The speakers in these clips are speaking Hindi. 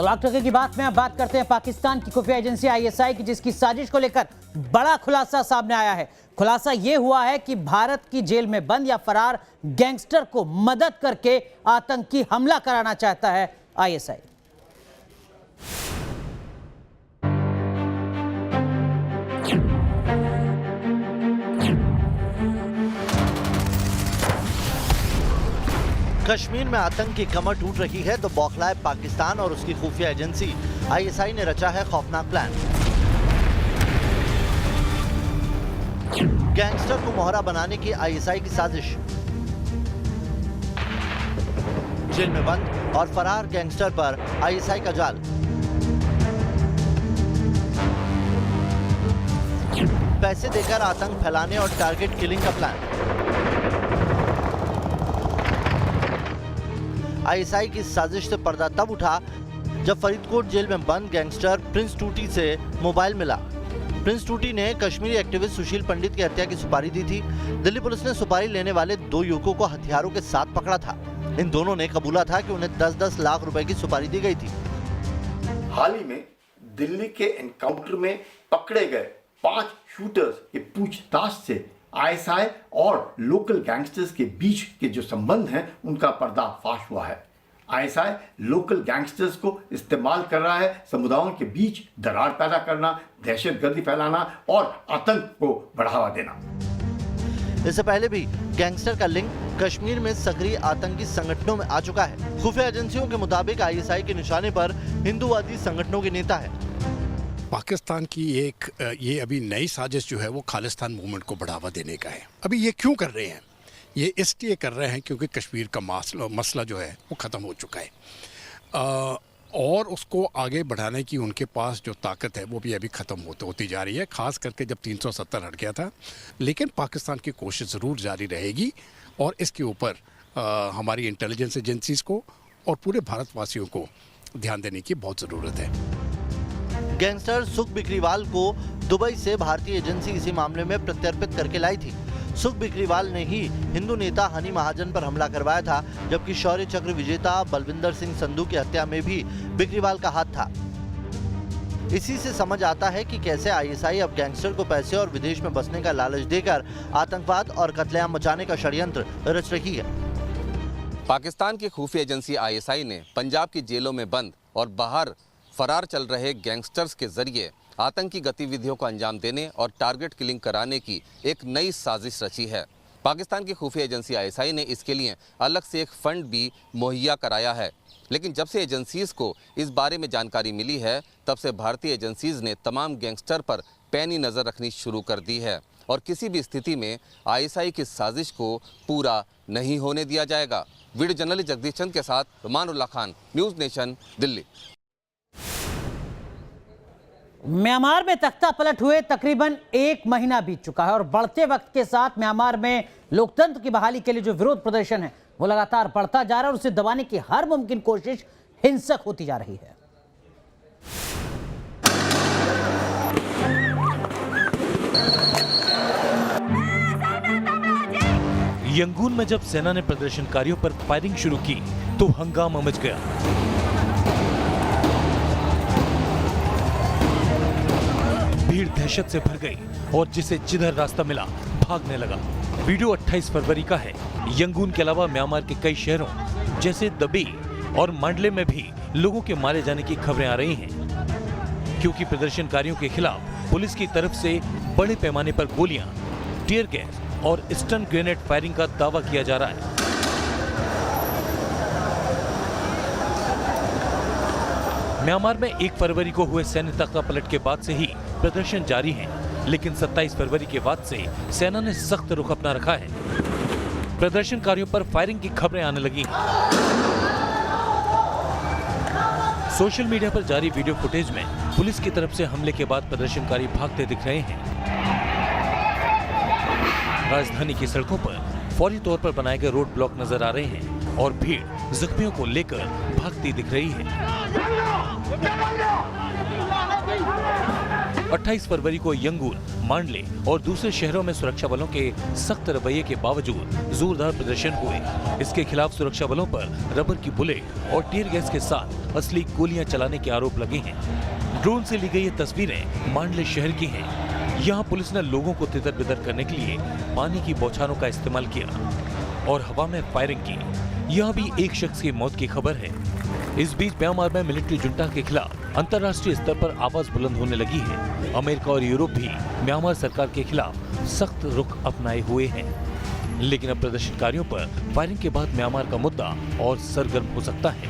लाख टके की बात में अब बात करते हैं पाकिस्तान की खुफिया एजेंसी आईएसआई की, जिसकी साजिश को लेकर बड़ा खुलासा सामने आया है। खुलासा यह हुआ है कि भारत की जेल में बंद या फरार गैंगस्टर को मदद करके आतंकी हमला कराना चाहता है आईएसआई। कश्मीर में आतंक की कमर टूट रही है तो बौखलाए पाकिस्तान और उसकी खुफिया एजेंसी आईएसआई ने रचा है खौफनाक प्लान। गैंगस्टर को मोहरा बनाने की आईएसआई की साजिश। जेल में बंद और फरार गैंगस्टर पर आईएसआई का जाल। पैसे देकर आतंक फैलाने और टारगेट किलिंग का प्लान। आईएसआई की साजिश से पर्दा तब उठा जब फरीदकोट जेल में बंद गैंगस्टर प्रिंस टूटी से मोबाइल मिला। प्रिंस टूटी ने कश्मीरी एक्टिविस्ट सुशील पंडित की हत्या की सुपारी दी थी। दिल्ली पुलिस ने सुपारी लेने वाले 2 युवकों को हथियारों के साथ पकड़ा था। इन दोनों ने कबूला था कि उन्हें 10-10 लाख रुपए की सुपारी दी गई थी। हाल ही में दिल्ली के एनकाउंटर में पकड़े गए 5 शूटर्स की पूछताछ से आईएसआई और लोकल गैंगस्टर्स के बीच के जो संबंध हैं उनका पर्दाफाश हुआ है। आईएसआई लोकल गैंगस्टर्स को इस्तेमाल कर रहा है समुदायों के बीच दरार पैदा करना, दहशतगर्दी फैलाना और आतंक को बढ़ावा देना। इससे पहले भी गैंगस्टर का लिंक कश्मीर में सक्रिय आतंकी संगठनों में आ चुका है। खुफिया एजेंसियों के मुताबिक आईएसआई के निशाने पर हिंदूवादी संगठनों के नेता है। पाकिस्तान की ये अभी नई साजिश जो है वो खालिस्तान मूवमेंट को बढ़ावा देने का है। अभी ये क्यों कर रहे हैं? ये इसलिए कर रहे हैं क्योंकि कश्मीर का मसला जो है वो ख़त्म हो चुका है और उसको आगे बढ़ाने की उनके पास जो ताकत है वो भी अभी ख़त्म होती जा रही है, ख़ास करके जब 370 हट गया था। लेकिन पाकिस्तान की कोशिश ज़रूर जारी रहेगी और इसके ऊपर हमारी इंटेलिजेंस एजेंसीज़ को और पूरे भारतवासियों को ध्यान देने की बहुत ज़रूरत है। गैंगस्टर सुख बिकरीवाल को दुबई से भारतीय एजेंसी इसी मामले में प्रत्यर्पित करके लाई थी। सुख बिकरीवाल ने ही हिंदू नेता हनी महाजन पर हमला करवाया था, जबकि शौर्य चक्र विजेता बलविंदर सिंह संधू की हत्या में भी बिकरीवाल का हाथ था। इसी से समझ आता है कि कैसे आईएसआई अब गैंगस्टर को पैसे और विदेश में बसने का लालच देकर आतंकवाद और कत्लेआम मचाने का षड्यंत्र रच रही है। पाकिस्तान की खुफिया एजेंसी आईएसआई ने पंजाब की जेलों में बंद और बाहर फरार चल रहे गैंगस्टर्स के जरिए आतंकी गतिविधियों को अंजाम देने और टारगेट किलिंग कराने की एक नई साजिश रची है। पाकिस्तान की खुफिया एजेंसी आईएसआई ने इसके लिए अलग से एक फंड भी मुहैया कराया है। लेकिन जब से एजेंसीज को इस बारे में जानकारी मिली है, तब से भारतीय एजेंसीज ने तमाम गैंगस्टर पर पैनी नज़र रखनी शुरू कर दी है और किसी भी स्थिति में आईएसआई की साजिश को पूरा नहीं होने दिया जाएगा। वीडियो जर्नलिस्ट जगदीश चंद के साथ Rumanullah Khan, News Nation, Delhi. Myanmar में तख्ता पलट हुए तकरीबन 1 महीना बीत चुका है और बढ़ते वक्त के साथ म्यांमार में लोकतंत्र की बहाली के लिए जो विरोध प्रदर्शन है वो लगातार बढ़ता जा रहा है और उसे दबाने की हर मुमकिन कोशिश हिंसक होती जा रही है। यंगून में जब सेना ने प्रदर्शनकारियों पर फायरिंग शुरू की तो हंगामा मच गया। भीड़ दहशत से भर गई और जिसे जिधर रास्ता मिला भागने लगा। वीडियो 28 फरवरी का है। यंगून के अलावा म्यांमार के कई शहरों जैसे दबी और मांडले में भी लोगों के मारे जाने की खबरें आ रही हैं, क्योंकि प्रदर्शनकारियों के खिलाफ पुलिस की तरफ से बड़े पैमाने पर गोलियां, टीयर गैस और स्टन ग्रेनेड फायरिंग का दावा किया जा रहा है। म्यांमार में 1 फरवरी को हुए सैन्य तख्ता पलट के बाद से ही प्रदर्शन जारी हैं, लेकिन 27 फरवरी के बाद से सेना ने सख्त रुख अपना रखा है। प्रदर्शनकारियों पर फायरिंग की खबरें आने लगी हैं। सोशल मीडिया पर जारी वीडियो फुटेज में पुलिस की तरफ से हमले के बाद प्रदर्शनकारी भागते दिख रहे हैं। राजधानी की सड़कों पर फौरी तौर पर बनाए गए रोड ब्लॉक नजर आ रहे हैं और भीड़ जख्मियों को लेकर भागती दिख रही है। 28 फरवरी को यंगून, मांडले और दूसरे शहरों में सुरक्षा बलों के सख्त रवैये के बावजूद जोरदार प्रदर्शन हुए। इसके खिलाफ सुरक्षा बलों पर रबर की बुलेट और टीयर गैस के साथ असली गोलियां चलाने के आरोप लगे हैं। ड्रोन से ली गई ये तस्वीरें मांडले शहर की हैं। यहाँ पुलिस ने लोगों को तितर-बितर करने के लिए पानी की बौछारों का इस्तेमाल किया और हवा में फायरिंग की। यहाँ भी एक शख्स की मौत की खबर है। इस बीच म्यांमार में मिलिट्री जुंटा के खिलाफ अंतर्राष्ट्रीय स्तर पर आवाज बुलंद होने लगी है। अमेरिका और यूरोप भी म्यांमार सरकार के खिलाफ सख्त रुख अपनाए हुए हैं। लेकिन अब प्रदर्शनकारियों पर फायरिंग के बाद म्यांमार का मुद्दा और सरगर्म हो सकता है।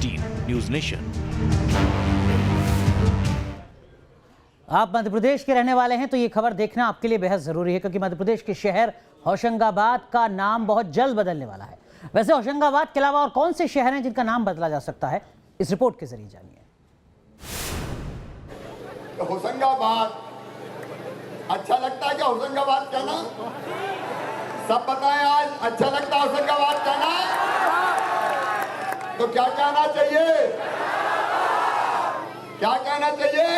Team news nation. आप मध्य प्रदेश के रहने वाले हैं तो ये खबर देखना आपके लिए बेहद जरूरी है, क्योंकि मध्य प्रदेश के शहर होशंगाबाद का नाम बहुत जल्द बदलने वाला है। वैसे होशंगाबाद के अलावा और कौन से शहर हैं जिनका नाम बदला जा सकता है, इस रिपोर्ट के जरिए जानिए। होशंगाबाद अच्छा लगता है क्या? होशंगाबाद कहना सब बताएं। आज अच्छा लगता है होशंगाबाद कहना? तो क्या कहना चाहिए? क्या कहना चाहिए?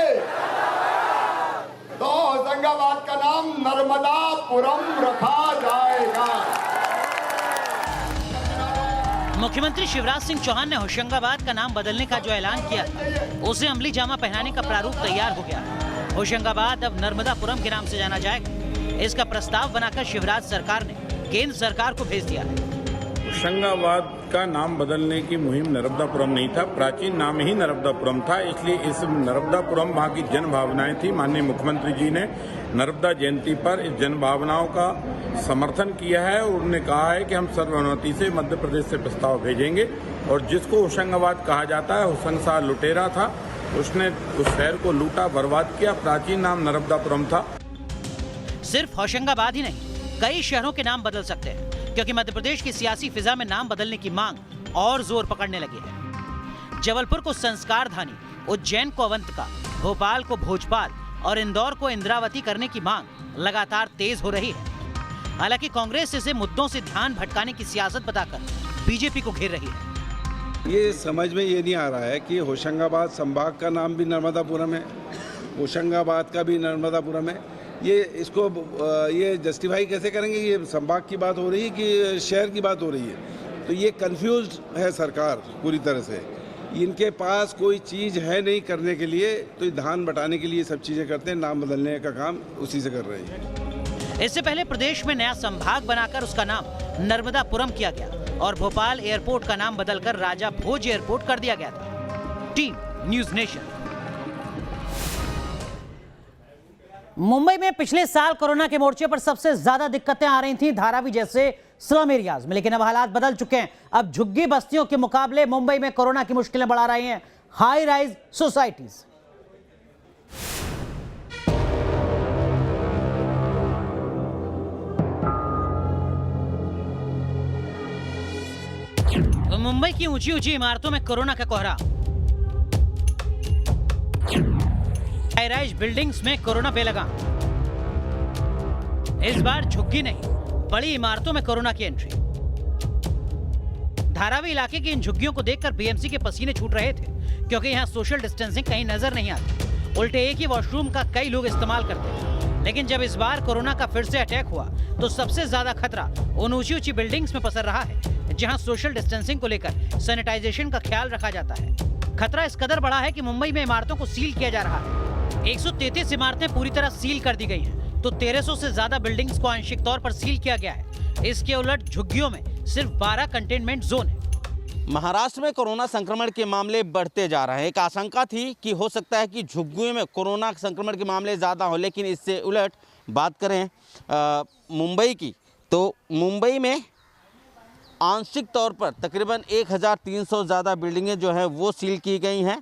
तो होशंगाबाद का नाम नर्मदापुरम रखा जाएगा। मुख्यमंत्री शिवराज सिंह चौहान ने होशंगाबाद का नाम बदलने का जो ऐलान किया था, उसे अमली जामा पहनाने का प्रारूप तैयार हो गया। होशंगाबाद अब नर्मदापुरम के नाम से जाना जाएगा। इसका प्रस्ताव बनाकर शिवराज सरकार ने केंद्र सरकार को भेज दिया है। होशंगाबाद का नाम बदलने की मुहिम नर्मदापुरम नहीं था, प्राचीन नाम ही नर्मदापुरम था। इसलिए इस नर्मदापुरम वहाँ की जन भावनाएं थी। माननीय मुख्यमंत्री जी ने नर्मदा जयंती पर इस जन भावनाओं का समर्थन किया है और उन्होंने कहा है कि हम सर्वसम्मति से मध्य प्रदेश से प्रस्ताव भेजेंगे। और जिसको होशंगाबाद कहा जाता है, होशंगसार लुटेरा था, उसने उस शहर को लूटा, बर्बाद किया। प्राचीन नाम नर्मदापुरम था। सिर्फ होशंगाबाद ही नहीं, कई शहरों के नाम बदल सकते हैं, क्योंकि मध्य प्रदेश की सियासी फिजा में नाम बदलने की मांग और जोर पकड़ने लगी है। जबलपुर को संस्कार धानी, उज्जैन को अवंतिका, भोपाल को भोजपाल और इंदौर को इंद्रावती करने की मांग लगातार तेज हो रही है। हालांकि कांग्रेस इसे मुद्दों से ध्यान भटकाने की सियासत बताकर बीजेपी को घेर रही है। ये समझ में ये नहीं आ रहा है कि होशंगाबाद संभाग का नाम भी नर्मदापुरम है, होशंगाबाद का भी नर्मदापुरम है। ये इसको ये जस्टिफाई कैसे करेंगे? ये संभाग की बात हो रही है कि शहर की बात हो रही है? तो ये कंफ्यूज्ड है सरकार पूरी तरह से। इनके पास कोई चीज़ है नहीं करने के लिए, तो ध्यान बटाने के लिए सब चीज़ें करते हैं। नाम बदलने का काम उसी से कर रहे हैं। इससे पहले प्रदेश में नया संभाग बनाकर उसका नाम नर्मदापुरम किया गया और भोपाल एयरपोर्ट का नाम बदलकर राजा भोज एयरपोर्ट कर दिया गया था। Team news nation. मुंबई में पिछले साल कोरोना के मोर्चे पर सबसे ज्यादा दिक्कतें आ रही थी धारावी जैसे स्लम एरियाज में, लेकिन अब हालात बदल चुके हैं। अब झुग्गी बस्तियों के मुकाबले मुंबई में कोरोना की मुश्किलें बढ़ा रही हैं हाई राइज सोसाइटीज। मुंबई की ऊंची ऊंची इमारतों में कोरोना का कोहरा। हाई राइज बिल्डिंग्स में कोरोना बेलगाम। इस बार झुग्गी नहीं, बड़ी इमारतों में कोरोना की एंट्री। धारावी इलाके की इन झुग्गियों को देखकर बीएमसी के पसीने छूट रहे थे, क्योंकि यहाँ सोशल डिस्टेंसिंग कहीं नजर नहीं आती। उल्टे एक ही वॉशरूम का कई लोग इस्तेमाल करते हैं। लेकिन जब इस बार कोरोना का फिर से अटैक हुआ तो सबसे ज्यादा खतरा उन ऊंची ऊंची बिल्डिंग्स में पसर रहा है, जहां सोशल डिस्टेंसिंग को लेकर सैनिटाइजेशन का ख्याल रखा जाता है। खतरा इस कदर बड़ा है कि मुंबई में इमारतों को सील किया जा रहा है। 133 इमारतें पूरी तरह सील कर दी गई हैं, तो 1300 से ज्यादा बिल्डिंग्स को आंशिक तौर पर सील किया गया है। इसके उलट झुग्गियों में सिर्फ 12 कंटेनमेंट जोन है। महाराष्ट्र में कोरोना संक्रमण के मामले बढ़ते जा रहे हैं। एक आशंका थी कि हो सकता है कि झुग्गियों में कोरोना संक्रमण के मामले ज़्यादा हो, लेकिन इससे उलट बात करें मुंबई की, तो मुंबई में आंशिक तौर पर तकरीबन 1300 ज़्यादा बिल्डिंगें जो हैं वो सील की गई हैं।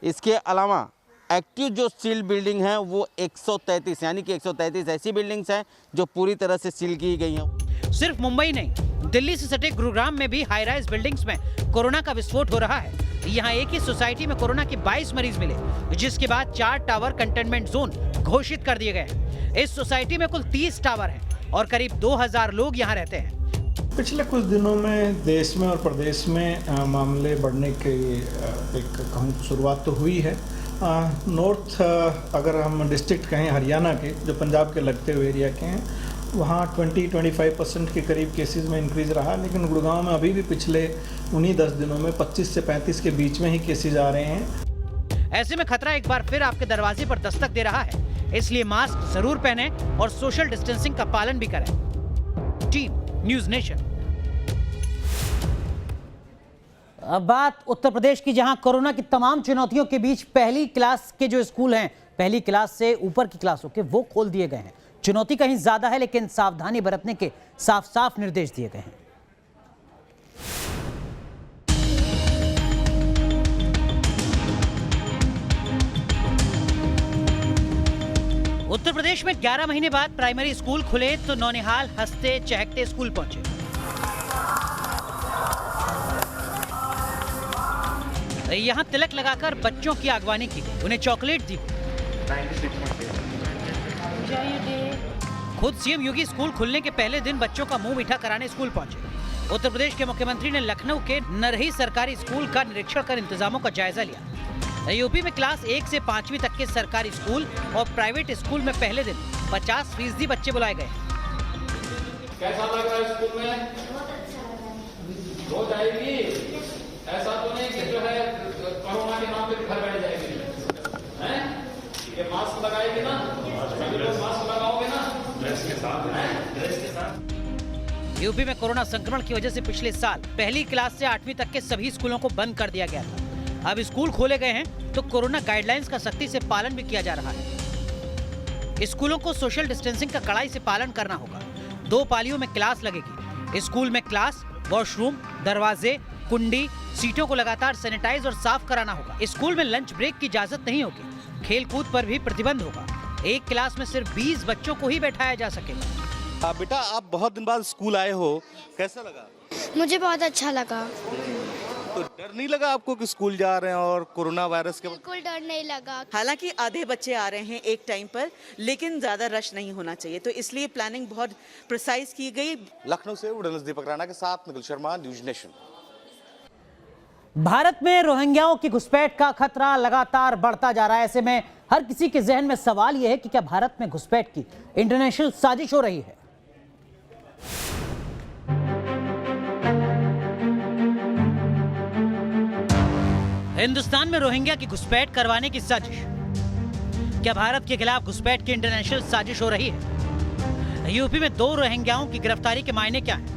इसके अलावा एक्टिव जो सील बिल्डिंग है वो 133, यानी कि 133 ऐसी बिल्डिंग्स हैं जो पूरी तरह से सील की गई हैं। सिर्फ मुंबई नहीं, दिल्ली से सटे गुरुग्राम में भी हाई राइज बिल्डिंग्स में कोरोना का विस्फोट हो रहा है। यहाँ एक ही सोसाइटी में कोरोना के 22 मरीज मिले, जिसके बाद 4 टावर कंटेनमेंट जोन घोषित कर दिए गए हैं। इस सोसाइटी में कुल 30 टावर हैं और करीब 2000 लोग यहाँ रहते हैं। पिछले कुछ दिनों में देश में और प्रदेश में मामले बढ़ने की एक कहूँ शुरुआत तो हुई है। नॉर्थ अगर हम डिस्ट्रिक्ट कहें हरियाणा के, जो पंजाब के लगते हुए एरिया के हैं, वहाँ 20-25% के करीब केसेस में इंक्रीज़ रहा, लेकिन गुड़गांव में अभी भी पिछले उन्हीं 10 दिनों में 25 से 35 के बीच में ही केसेस आ रहे हैं। ऐसे में खतरा एक बार फिर आपके दरवाजे पर दस्तक दे रहा है, इसलिए मास्क जरूर पहनें और सोशल डिस्टेंसिंग का पालन भी करें। Team news nation. अब बात उत्तर प्रदेश की, जहां कोरोना की तमाम चुनौतियों के बीच पहली क्लास के जो स्कूल हैं, पहली क्लास से ऊपर की क्लासों के, वो खोल दिए गए हैं। चुनौती कहीं ज्यादा है, लेकिन सावधानी बरतने के साफ साफ निर्देश दिए गए हैं। उत्तर प्रदेश में 11 महीने बाद प्राइमरी स्कूल खुले तो नौनिहाल हंसते चहकते स्कूल पहुंचे। यहां तिलक लगाकर बच्चों की आगवानी की गई, उन्हें चॉकलेट दी। खुद सीएम योगी स्कूल खुलने के पहले दिन बच्चों का मुंह मीठा कराने स्कूल पहुंचे। उत्तर प्रदेश के मुख्यमंत्री ने लखनऊ के नरही सरकारी स्कूल का निरीक्षण कर इंतजामों का जायजा लिया। यूपी में क्लास 1 से 5वीं तक के सरकारी स्कूल और प्राइवेट स्कूल में पहले दिन 50% बच्चे बुलाए गए। कैसा लग रहा है स्कूल में? रोज आएगी? ऐसा तो नहीं कि जो है कोरोना के नाम पे घर बैठ जाएगी, हैं? ये मास्क लगाएगी ना, सभी लोग मास्क लगाओगे ना, ड्रेस के साथ, ड्रेस के साथ। यूपी में कोरोना संक्रमण की वजह से पिछले साल पहली क्लास से 8वीं तक के सभी स्कूलों को बंद कर दिया गया था। अब स्कूल खोले गए हैं तो कोरोना गाइडलाइंस का सख्ती से पालन भी किया जा रहा है। स्कूलों को सोशल डिस्टेंसिंग का कड़ाई से पालन करना होगा। 2 पालियों में क्लास लगेगी। स्कूल में क्लास, वॉशरूम, दरवाजे, कुंडी, सीटों को लगातार सैनिटाइज और साफ कराना होगा। स्कूल में लंच ब्रेक की इजाजत नहीं होगी। खेल कूद पर भी प्रतिबंध होगा। एक क्लास में सिर्फ 20 बच्चों को ही बैठाया जा सकेगा। बेटा, आप बहुत दिन बाद स्कूल आए हो, कैसा लगा? मुझे बहुत अच्छा लगा। तो डर नहीं लगा आपको कि स्कूल जा रहे हैं और कोरोना वायरस के? बिल्कुल डर नहीं लगा। हालांकि आधे बच्चे आ रहे हैं एक टाइम पर, लेकिन ज्यादा रश नहीं होना चाहिए, तो इसलिए प्लानिंग बहुत प्रिसाइज की गई। लखनऊ से जर्नलिस्ट दीपक राणा के साथ निखिल शर्मा, न्यूज़ नेशन। भारत में रोहिंग्याओं की घुसपैठ का खतरा लगातार बढ़ता जा रहा है। ऐसे में हर किसी के जहन में सवाल यह है कि क्या भारत में घुसपैठ की इंटरनेशनल साजिश हो रही है। हिंदुस्तान में रोहिंग्या की घुसपैठ करवाने की साजिश। क्या भारत के खिलाफ घुसपैठ की इंटरनेशनल साजिश हो रही है? यूपी में 2 रोहिंग्याओं की गिरफ्तारी के मायने क्या हैं?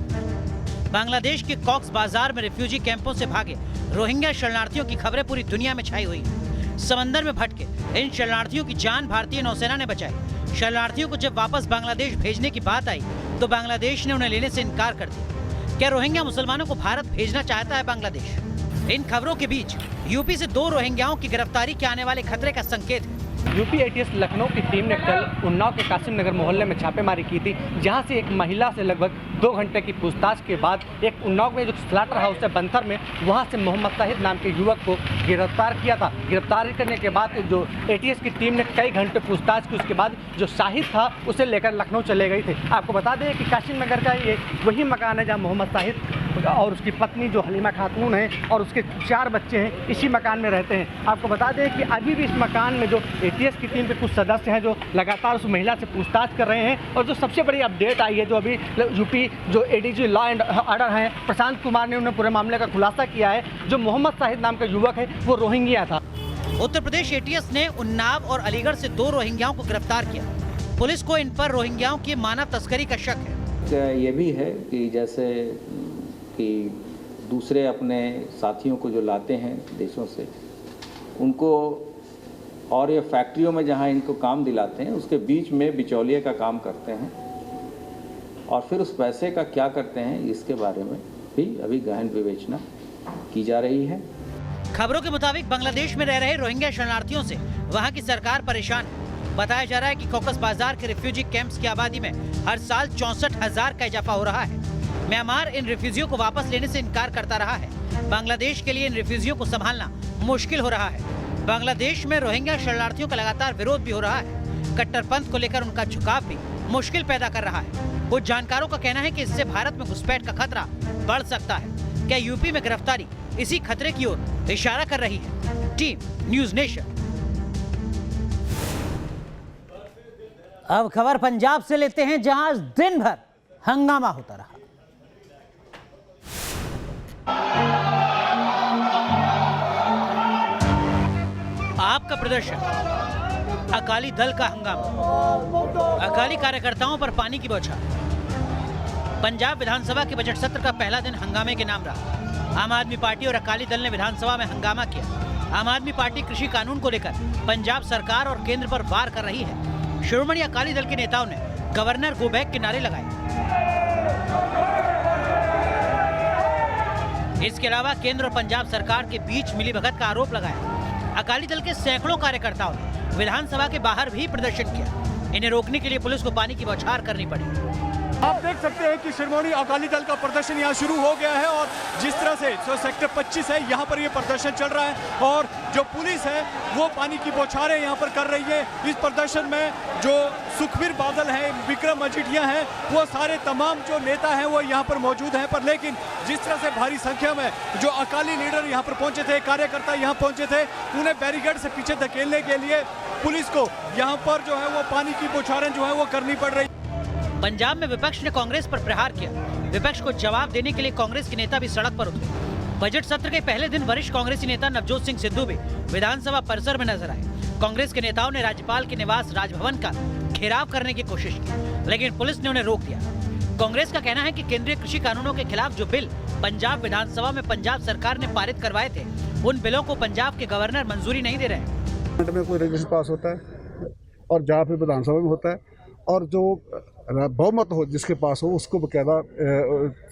बांग्लादेश के कॉक्स बाजार में रिफ्यूजी कैंपों से भागे रोहिंग्या शरणार्थियों की खबरें पूरी दुनिया में छाई हुई हैं। समंदर में भटके इन शरणार्थियों की जान भारतीय नौसेना ने बचाई। शरणार्थियों को जब वापस बांग्लादेश भेजने की बात आई तो बांग्लादेश ने उन्हें लेने से इनकार कर दिया। क्या रोहिंग्या मुसलमानों को भारत भेजना चाहता है बांग्लादेश? इन खबरों के बीच यूपी से 2 रोहिंग्याओं की गिरफ्तारी के आने वाले खतरे का संकेत है। यूपी एटीएस लखनऊ की टीम ने कल उन्नाव के कासिम नगर मोहल्ले में छापेमारी की थी, जहां से एक महिला से लगभग 2 घंटे की पूछताछ के बाद एक उन्नाव में जो स्लाटर हाउस है बंथर में, वहां से मोहम्मद साहिद नाम के युवक को गिरफ्तार किया था। गिरफ्तारी करने के बाद जो एटीएस की टीम ने कई घंटे पूछताछ की, उसके बाद जो शाहिद था उसे लेकर लखनऊ चले गई थे। आपको बता दें कि कासिम नगर का ये वही मकान है जहाँ मोहम्मद साहिद और उसकी पत्नी जो हलीमा खातून है और उसके 4 बच्चे हैं, इसी मकान में रहते हैं। आपको बता दें कि अभी भी इस मकान में जो एटीएस की टीम के कुछ सदस्य हैं जो लगातार उस महिला से पूछताछ कर रहे हैं। और जो सबसे बड़ी अपडेट आई है, जो अभी यूपी जो एडीजी लॉ एंड ऑर्डर हैं प्रशांत कुमार ने उन्हें पूरे मामले का खुलासा किया है। जो मोहम्मद साहिद नाम का युवक है वो रोहिंग्या था। उत्तर प्रदेश एटीएस ने उन्नाव और अलीगढ़ से 2 रोहिंग्याओं को गिरफ्तार किया। पुलिस को इन पर रोहिंग्याओं की मानव तस्करी का शक है। ये भी है कि जैसे कि दूसरे अपने साथियों को जो लाते हैं देशों से, उनको और ये फैक्ट्रियों में जहाँ इनको काम दिलाते हैं उसके बीच में बिचौलिए का काम करते हैं और फिर उस पैसे का क्या करते हैं, इसके बारे में भी अभी गहन विवेचना की जा रही है। खबरों के मुताबिक बांग्लादेश में रह रहे रोहिंग्या शरणार्थियों से वहां की सरकार परेशान है। बताया जा रहा है कि कॉकस बाजार के रिफ्यूजी कैंप्स की आबादी में हर साल 64,000 का इजाफा हो रहा है। म्यांमार इन रिफ्यूजियों को वापस लेने से इनकार करता रहा है। बांग्लादेश के लिए इन रिफ्यूजियों को संभालना मुश्किल हो रहा है। बांग्लादेश में रोहिंग्या शरणार्थियों का लगातार विरोध भी हो रहा है। कट्टरपंथ को लेकर उनका झुकाव भी मुश्किल पैदा कर रहा है। कुछ जानकारों का कहना है कि इससे भारत में घुसपैठ का खतरा बढ़ सकता है। क्या यूपी में गिरफ्तारी इसी खतरे की ओर इशारा कर रही है? Team news nation. अब खबर पंजाब से लेते हैं, जहां दिन भर हंगामा होता रहा। आपका प्रदर्शन, अकाली दल का हंगामा, अकाली कार्यकर्ताओं पर पानी की बौछार। पंजाब विधानसभा के बजट सत्र का पहला दिन हंगामे के नाम रहा। आम आदमी पार्टी और अकाली दल ने विधानसभा में हंगामा किया। आम आदमी पार्टी कृषि कानून को लेकर पंजाब सरकार और केंद्र पर वार कर रही है। शिरोमणि अकाली दल के नेताओं ने गवर्नर गो बैक के नारे लगाए। इसके अलावा केंद्र और पंजाब सरकार के बीच मिलीभगत का आरोप लगाया। अकाली दल के सैकड़ों कार्यकर्ताओं ने विधानसभा के बाहर भी प्रदर्शन किया। इन्हें रोकने के लिए पुलिस को पानी की बौछार करनी पड़ी। आप देख सकते हैं कि शिरोमणि अकाली दल का प्रदर्शन यहाँ शुरू हो गया है और जिस तरह से जो सेक्टर 25 है यहाँ पर ये प्रदर्शन चल रहा है और जो पुलिस है वो पानी की बौछारें यहाँ पर कर रही है। इस प्रदर्शन में जो सुखबीर बादल हैं, विक्रम मजीठिया हैं, वो सारे तमाम जो नेता हैं वो यहाँ पर मौजूद हैं। पर लेकिन जिस तरह से भारी संख्या में जो अकाली लीडर यहाँ पर पहुंचे थे, कार्यकर्ता यहाँ पहुंचे थे, उन्हें बैरिकेड से पीछे धकेलने के लिए पुलिस को यहाँ पर जो है वो पानी की बौछारें जो है वो करनी पड़ रही। पंजाब में विपक्ष ने कांग्रेस पर प्रहार किया। विपक्ष को जवाब देने के लिए कांग्रेस के नेता भी सड़क पर उतरे। बजट सत्र के पहले दिन वरिष्ठ कांग्रेसी नेता नवजोत सिंह सिद्धू भी विधानसभा परिसर में नजर आए। कांग्रेस के नेताओं ने राज्यपाल के निवास राजभवन का घेराव करने की कोशिश की, लेकिन पुलिस ने उन्हें रोक दिया। कांग्रेस का कहना है कि केंद्रीय कृषि कानूनों के खिलाफ जो बिल पंजाब विधानसभा में पंजाब सरकार ने पारित करवाए थे, उन बिलों को पंजाब के गवर्नर मंजूरी नहीं दे रहे। में कोई रेजोल्यूशन पास होता है और जहाँ पे विधानसभा में होता है और जो बहुमत हो जिसके पास हो उसको बकायदा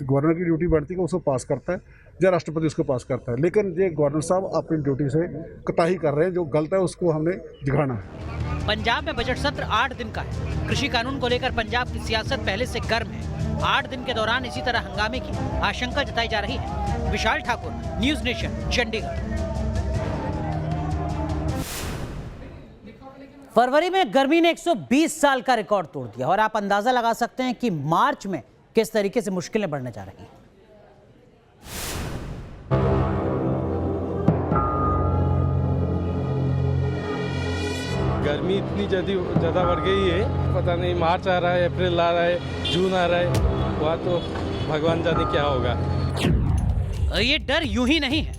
गवर्नर की ड्यूटी बनती है, उसको पास करता है या राष्ट्रपति उसको पास करता है। लेकिन ये गवर्नर साहब अपनी ड्यूटी से कोताही कर रहे हैं, जो गलत है उसको हमने दिखाना है। पंजाब में बजट सत्र 8 दिन का है। कृषि कानून को लेकर पंजाब की सियासत पहले से गर्म है। 8 दिन के दौरान इसी तरह हंगामे की आशंका जताई जा रही है। विशाल ठाकुर, न्यूज नेशन, चंडीगढ़। फरवरी में गर्मी ने 120 साल का रिकॉर्ड तोड़ दिया और आप अंदाजा लगा सकते हैं कि मार्च में किस तरीके से मुश्किलें बढ़ने जा रही हैं। गर्मी इतनी ज़्यादा बढ़ गई है, पता नहीं मार्च आ रहा है, अप्रैल आ रहा है, जून आ रहा है, वहाँ तो भगवान जाने क्या होगा। ये डर यूं ही नहीं है,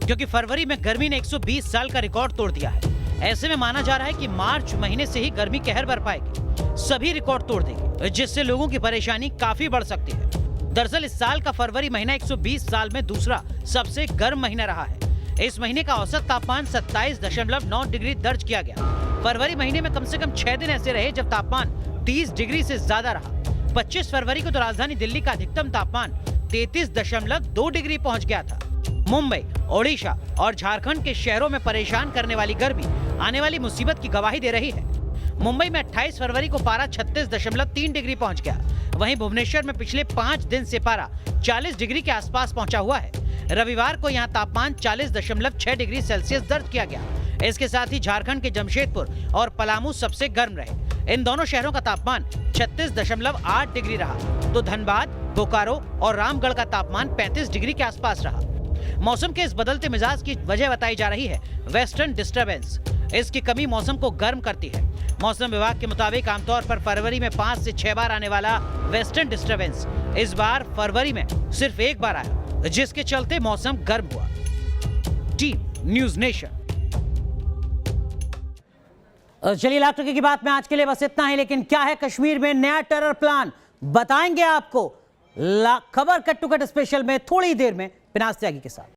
क्योंकि फरवरी में गर्मी ने 120 साल का रिकॉर्ड तोड़ दिया है। ऐसे में माना जा रहा है कि मार्च महीने से ही गर्मी कहर बरपाएगी, सभी रिकॉर्ड तोड़ देगी, जिससे लोगों की परेशानी काफी बढ़ सकती है। दरअसल इस साल का फरवरी महीना 120 साल में दूसरा सबसे गर्म महीना रहा है। इस महीने का औसत तापमान 27.9 डिग्री दर्ज किया गया। फरवरी महीने में कम से कम 6 दिन ऐसे रहे जब तापमान 30 डिग्री से ज्यादा रहा। 25 फरवरी को तो राजधानी दिल्ली का अधिकतम तापमान 33.2 डिग्री पहुंच गया था। मुंबई, ओडिशा और झारखंड के शहरों में परेशान करने वाली गर्मी आने वाली मुसीबत की गवाही दे रही है। मुंबई में 28 फरवरी को पारा 36.3 डिग्री पहुंच गया। वहीं भुवनेश्वर में पिछले 5 दिन से पारा 40 डिग्री के आसपास पहुंचा हुआ है। रविवार को यहां तापमान 40.6 डिग्री सेल्सियस दर्ज किया गया। इसके साथ ही झारखंड के जमशेदपुर और पलामू सबसे गर्म रहे। इन दोनों शहरों का तापमान 36.8 डिग्री रहा, तो धनबाद, बोकारो और रामगढ़ का तापमान 35 डिग्री के आसपास रहा। मौसम के इस बदलते मिजाज की वजह बताई जा रही है वेस्टर्न डिस्टर्बेंस। इसकी कमी मौसम को गर्म करती है। मौसम विभाग के मुताबिक आमतौर पर फरवरी में 5 से 6 बार आने वाला वेस्टर्न डिस्टर्बेंस इस बार फरवरी में सिर्फ 1 बार आया, जिसके चलते मौसम गर्म हुआ। Team news nation. चलिए इलेक्ट्रिक की बात में आज के लिए बस इतना ही, लेकिन क्या है कश्मीर में नया टेरर प्लान, बताएंगे आपको खबर कट टू कट स्पेशल में थोड़ी देर में पिनास त्यागी के साथ।